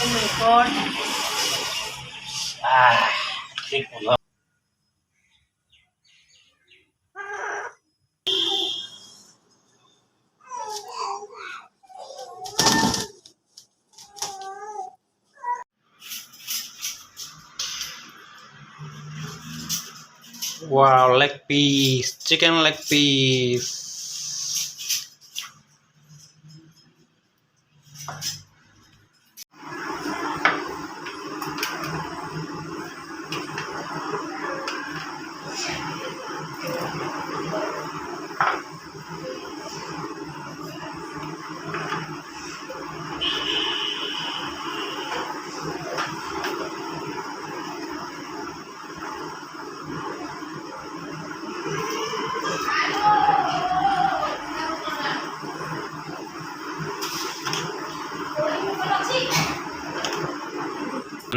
Oh my god. ठीक बोला। Wow, leg piece, chicken leg piece.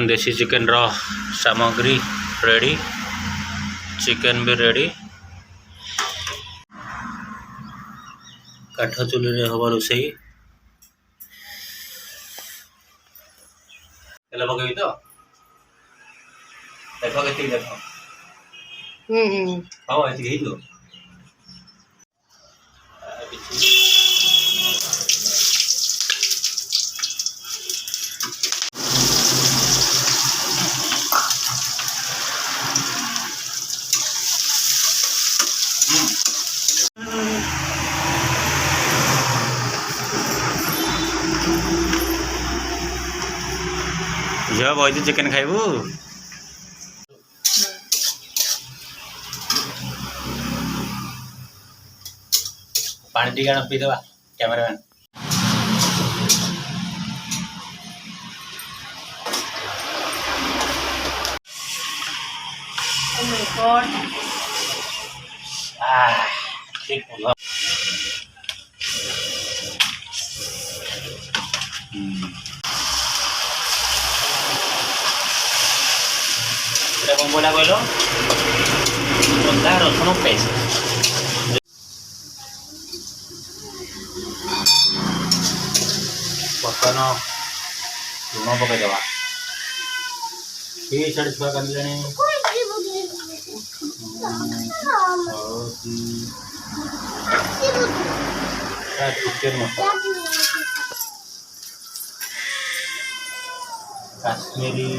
देसी चिकन रो सामग्री रेडी, चिकन भी रेडी। काठ चुली रे हवा रोसई तेल पकेबी तो देखो केती देखो हां एती हेइ जो झियो भाई चिकेन खाइबू पानी टी गाना पी देबा कैमरामैन। Oh my god. ठीक बोला। এটা কোন বলা কইলো অদা রসুন পেস্ট পকানো লুণ পকাই দেবা এই সাইড ছুয়া কান্দলেনি চিকেন মশলা কাশ্মীরি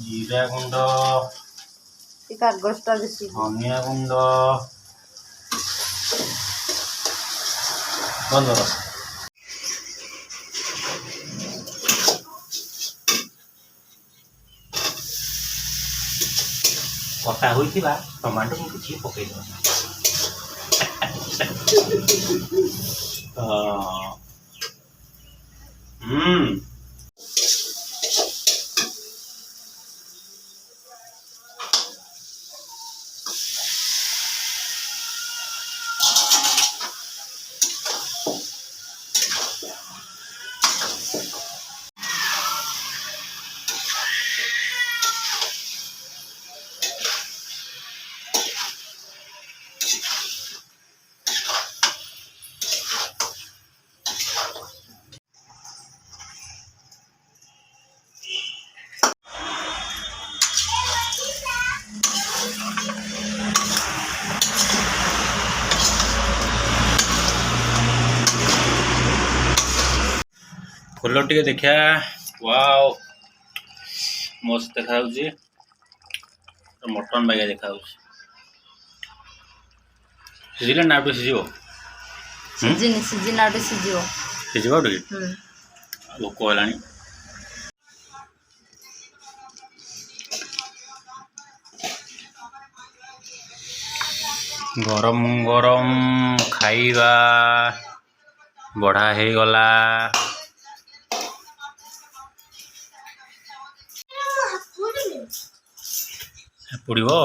जीरा गुंड धनिया गुंड बंद कटा होइथिबा टमाटो को किछि पकई दो फुल टे देखा वाओ मस्त देखा मटन बागे देखा सिझिले ना आउट सिझिबो सीजन आउट सिझिबो टे लोक हलानी गरम गरम खाइबा बढ़ा हे गला पड़ो